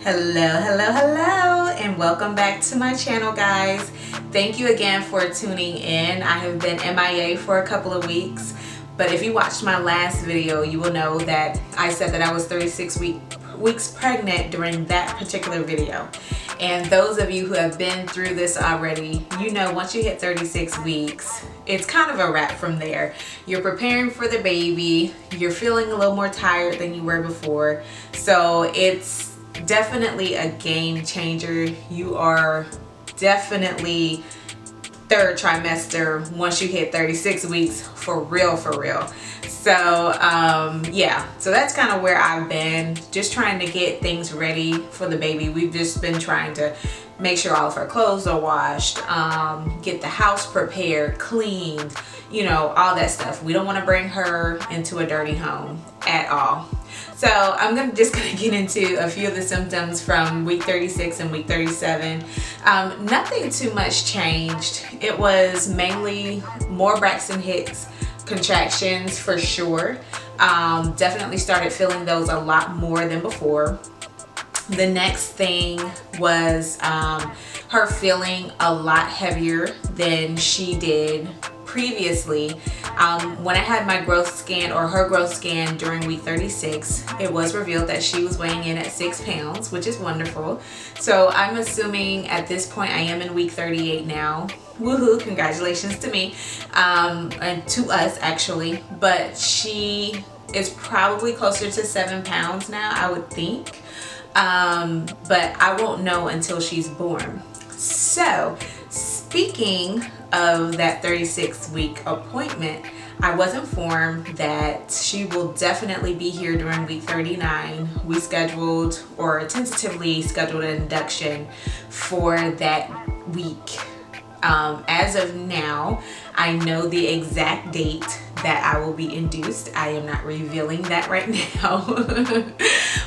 Hello, and welcome back to my channel, guys. Thank you again for tuning in. I have been MIA for a couple of weeks, but if you watched my last video, you will know that I said that I was 36 weeks pregnant during that particular video. And those of you who have been through this already, you know once you hit 36 weeks, it's kind of a wrap from there. You're preparing for the baby, you're feeling a little more tired than you were before, so it's definitely a game changer. You are definitely third trimester once you hit 36 weeks, for real. So yeah, so that's kind of where I've been, just trying to get things ready for the baby. We've just been trying to make sure all of her clothes are washed, get the house prepared, cleaned, you know, all that stuff. We don't want to bring her into a dirty home at all. So I'm just gonna get into a few of the symptoms from week 36 and week 37. Nothing too much changed. It was mainly more Braxton Hicks contractions for sure. Definitely started feeling those a lot more than before. The next thing was her feeling a lot heavier than she did previously. When I had my growth scan, or her growth scan, during week 36, it was revealed that she was weighing in at 6 pounds, which is wonderful. So I'm assuming at this point I am in week 38 now. Woohoo, congratulations to me, and to us actually. But she is probably closer to 7 pounds now, I would think. But I won't know until she's born. So speaking of that 36-week appointment, I was informed that she will definitely be here during week 39. We scheduled, or tentatively scheduled, an induction for that week. As of now, I know the exact date that I will be induced. I am not revealing that right now,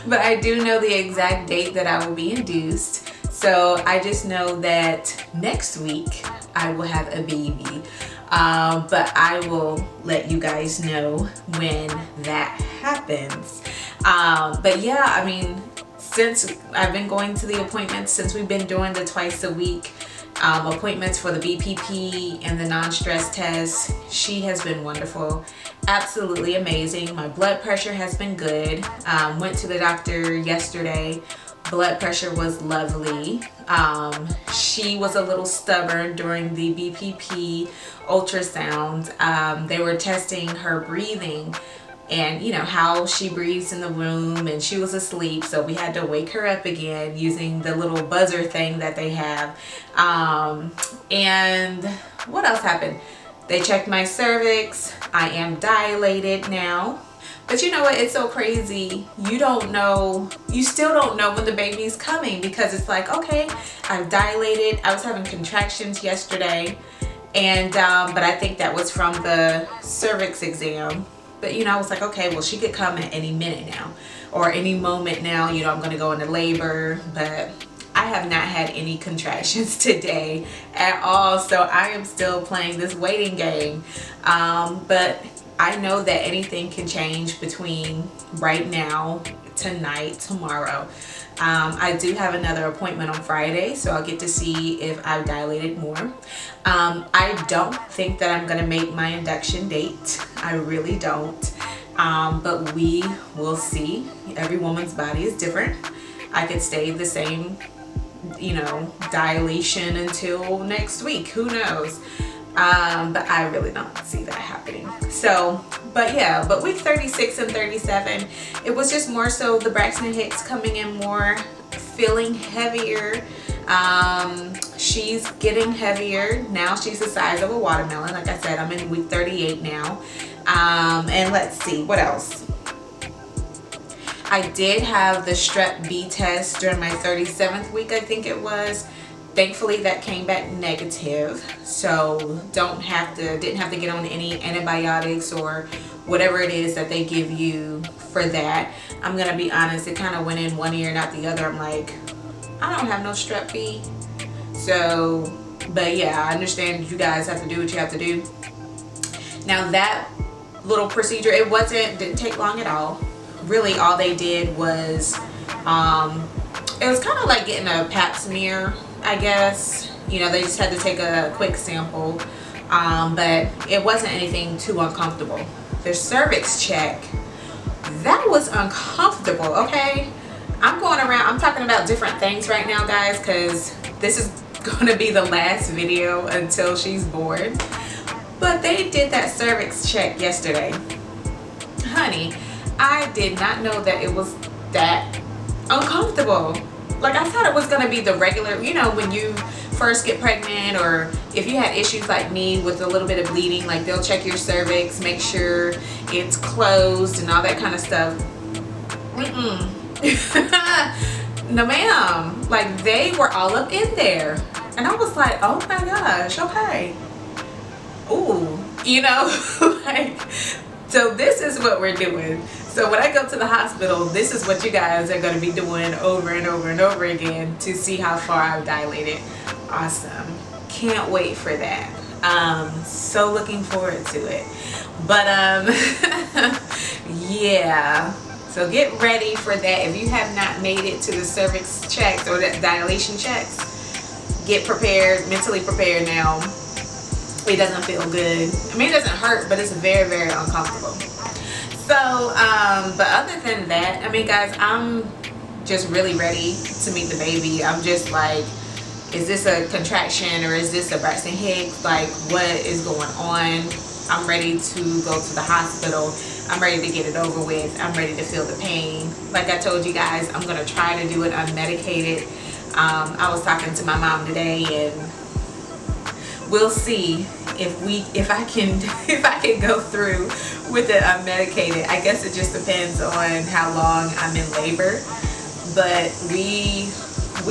but I do know the exact date that I will be induced. So I just know that next week I will have a baby, but I will let you guys know when that happens. But yeah, I mean, since I've been going to the appointments, since we've been doing the twice a week appointments for the BPP and the non-stress test, she has been wonderful, absolutely amazing. My blood pressure has been good. Went to the doctor yesterday. Blood pressure was lovely. She was a little stubborn during the BPP ultrasound. They were testing her breathing and, you know, how she breathes in the room, and she was asleep, so we had to wake her up again using the little buzzer thing that they have. And what else happened? They checked my cervix. I am dilated now. But you know what? It's so crazy. You still don't know when the baby's coming, because it's like, okay, I've dilated. I was having contractions yesterday, and but I think that was from the cervix exam. But you know, I was like, okay, well, she could come at any minute now, or any moment now. You know, I'm gonna go into labor, but I have not had any contractions today at all. So I am still playing this waiting game. But I know that anything can change between right now, tonight, tomorrow. I do have another appointment on Friday, so I'll get to see if I've dilated more. I don't think that I'm gonna make my induction date. I really don't. But we will see. Every woman's body is different. I could stay the same, you know, dilation until next week. Who knows? But I really don't see that happening. So, but yeah, but week 36 and 37, it was just more so the Braxton Hicks coming in more, feeling heavier. She's getting heavier. Now she's the size of a watermelon. Like I said, I'm in week 38 now. And let's see, what else? I did have the strep B test during my 37th week, I think it was. Thankfully that came back negative, so didn't have to get on any antibiotics or whatever it is that they give you for that. I'm gonna be honest, it kind of went in one ear and out the other. I'm like, I don't have no strep B. So, but yeah, I understand you guys have to do what you have to do. Now that little procedure, didn't take long at all. Really all they did was it was kind of like getting a pap smear, I guess. You know, they just had to take a quick sample, but it wasn't anything too uncomfortable. The cervix check, that was uncomfortable, okay? I'm going around, I'm talking about different things right now, guys, because this is going to be the last video until she's born. But they did that cervix check yesterday. Honey, I did not know that it was that uncomfortable. Like, I thought it was going to be the regular, you know, when you first get pregnant, or if you had issues like me with a little bit of bleeding, like they'll check your cervix, make sure it's closed and all that kind of stuff. No ma'am, like they were all up in there, and I was like, oh my gosh, okay, ooh, you know. Like, so this is what we're doing. So when I go to the hospital, this is what you guys are going to be doing over and over and over again to see how far I've dilated. Awesome. Can't wait for that. So looking forward to it. But yeah. So get ready for that. If you have not made it to the cervix checks or the dilation checks, get prepared, mentally prepared now. It doesn't feel good. I mean, it doesn't hurt, but it's very, very uncomfortable. So, but other than that, I mean, guys, I'm just really ready to meet the baby. I'm just like, is this a contraction or is this a Braxton Hicks? Like, what is going on? I'm ready to go to the hospital. I'm ready to get it over with. I'm ready to feel the pain. Like I told you guys, I'm going to try to do it unmedicated. I was talking to my mom today, and we'll see if I can go through with it unmedicated. I guess it just depends on how long I'm in labor, but we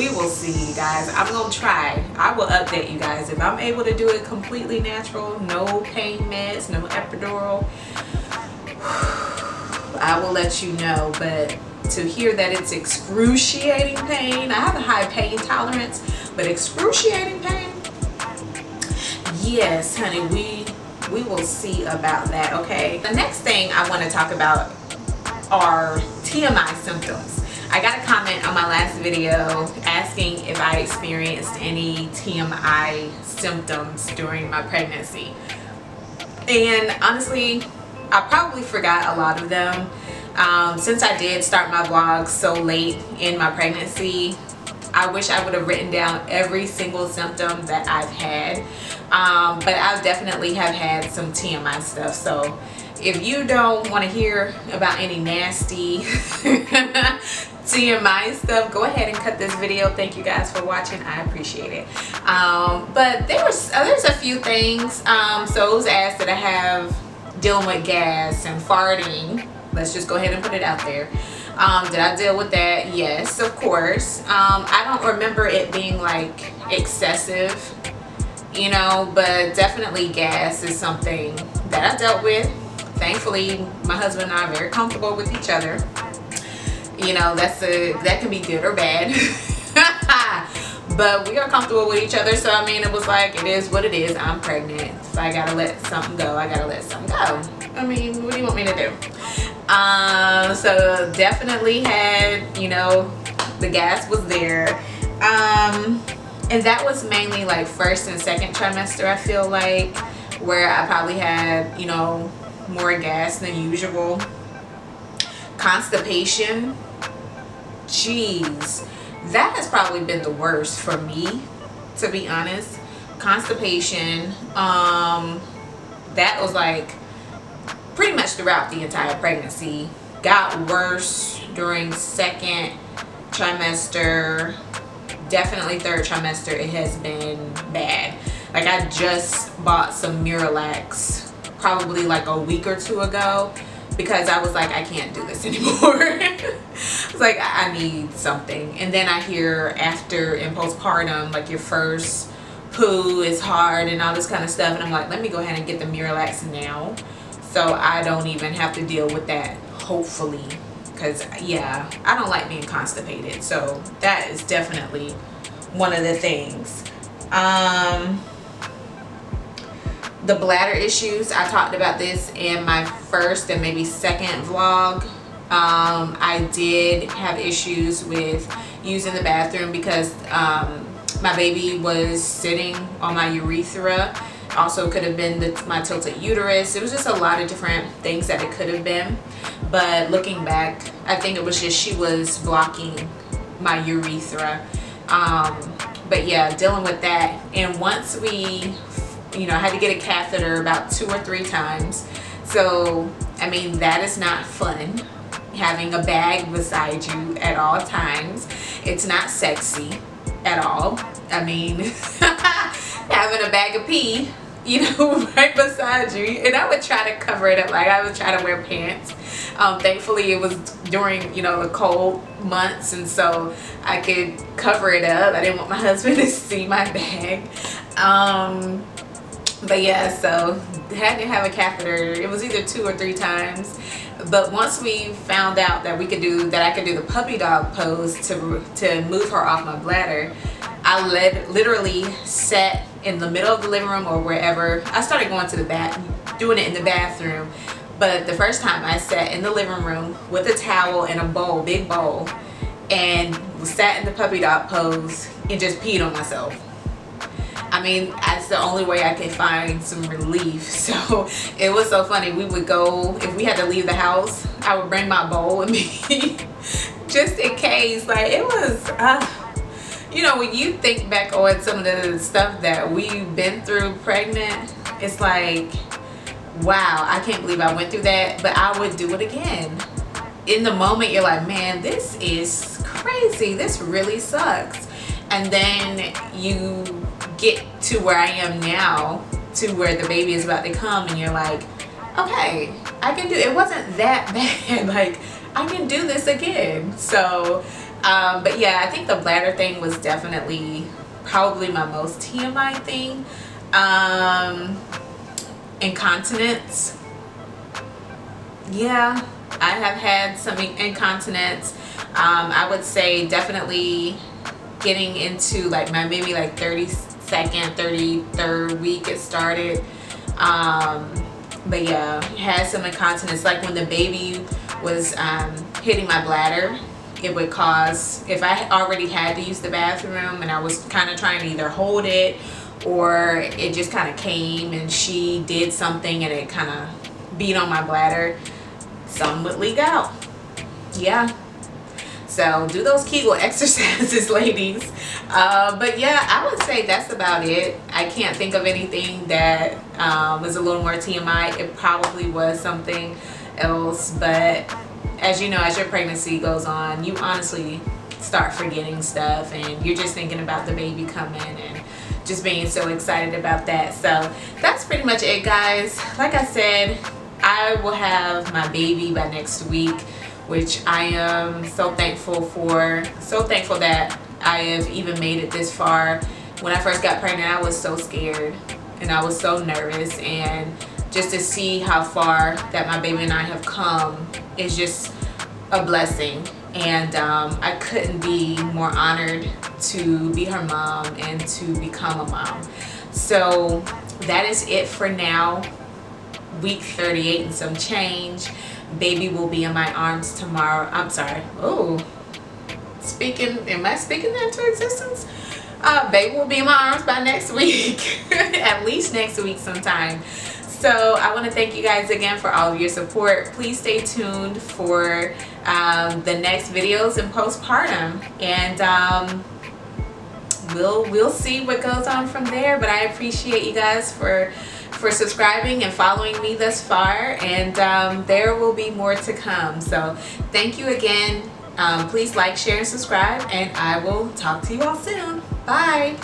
will see, guys. I'm gonna try. I will update you guys if I'm able to do it completely natural, no pain meds, no epidural. I will let you know. But to hear that it's excruciating pain, I have a high pain tolerance, but excruciating pain, yes, honey, we will see about that, okay? The next thing I want to talk about are TMI symptoms. I got a comment on my last video asking if I experienced any TMI symptoms during my pregnancy. And honestly, I probably forgot a lot of them. Since I did start my vlog so late in my pregnancy, I wish I would have written down every single symptom that I've had. But I definitely have had some TMI stuff. So if you don't want to hear about any nasty TMI stuff, go ahead and cut this video. Thank you guys for watching. I appreciate it. But there's a few things. So it was asked that I have dealing with gas and farting. Let's just go ahead and put it out there. Did I deal with that? Yes, of course. I don't remember it being like excessive, you know, but definitely gas is something that I dealt with. Thankfully, my husband and I are very comfortable with each other. You know, that can be good or bad. But we are comfortable with each other, so I mean, it was like, it is what it is. I'm pregnant. If I gotta let something go, I gotta let something go. I mean, what do you want me to do? So definitely had, you know, the gas was there. And that was mainly like first and second trimester, I feel like, where I probably had, you know, more gas than usual. Constipation, jeez, that has probably been the worst for me, to be honest. Constipation, that was like pretty much throughout the entire pregnancy. Got worse during second trimester, definitely third trimester. It has been bad. Like, I just bought some Miralax probably like a week or two ago, because I was like, I can't do this anymore. It's like, I need something. And then I hear after in postpartum, like your first poo is hard and all this kind of stuff, and I'm like, let me go ahead and get the Miralax now, so I don't even have to deal with that, hopefully. Because yeah, I don't like being constipated, so that is definitely one of the things. The bladder issues, I talked about this in my first and maybe second vlog. I did have issues with using the bathroom because my baby was sitting on my urethra. Also could have been my tilted uterus. It was just a lot of different things that it could have been. But looking back, I think it was just she was blocking my urethra. But yeah, dealing with that. And once we, I had to get a catheter about 2 or 3 times. So, I mean, that is not fun. Having a bag beside you at all times. It's not sexy at all. I mean, having a bag of pee, right beside you. And I would try to cover it up. Like, I would try to wear pants. Thankfully, it was during, the cold months, and so I could cover it up. I didn't want my husband to see my bag. But yeah, so had to have a catheter. It was either 2 or 3 times. But once we found out that I could do the puppy dog pose to move her off my bladder, I literally sat in the middle of the living room or wherever. I started going to doing it in the bathroom. But the first time I sat in the living room with a towel and a bowl, big bowl, and sat in the puppy dog pose and just peed on myself. I mean, that's the only way I could find some relief. So it was so funny. We would go, if we had to leave the house, I would bring my bowl with me just in case. Like, it was, when you think back on some of the stuff that we've been through pregnant, it's like, wow, I can't believe I went through that, but I would do it again. In the moment, you're like, man, this is crazy. This really sucks. And then you get to where I am now, to where the baby is about to come, and you're like, okay, I can do it. It wasn't that bad. Like, I can do this again. So, but yeah, I think the bladder thing was definitely probably my most TMI thing. Incontinence. Yeah, I have had some incontinence. I would say definitely getting into like my maybe like 32nd, 33rd week it started. But yeah, had some incontinence. Like when the baby was hitting my bladder, it would cause, if I already had to use the bathroom and I was kind of trying to either hold it or it just kind of came and she did something and it kind of beat on my bladder, some would leak out. Yeah. So do those Kegel exercises, ladies. But yeah, I would say that's about it. I can't think of anything that was a little more TMI. It probably was something else, but as you know, as your pregnancy goes on, you honestly start forgetting stuff and you're just thinking about the baby coming and just being so excited about that. So that's pretty much it, guys. Like I said, I will have my baby by next week, which I am so thankful for. So thankful that I have even made it this far. When I first got pregnant, I was so scared and I was so nervous, and just to see how far that my baby and I have come is just a blessing. And I couldn't be more honored to be her mom and to become a mom. So that is it for now. Week 38 and some change. Baby will be in my arms tomorrow. I'm sorry. Oh, am I speaking that into existence? Baby will be in my arms by next week. At least next week sometime. So I want to thank you guys again for all of your support. Please stay tuned for the next videos in postpartum, and we'll see what goes on from there. But I appreciate you guys for subscribing and following me thus far, and there will be more to come. So thank you again. Please like, share, and subscribe, and I will talk to you all soon. Bye.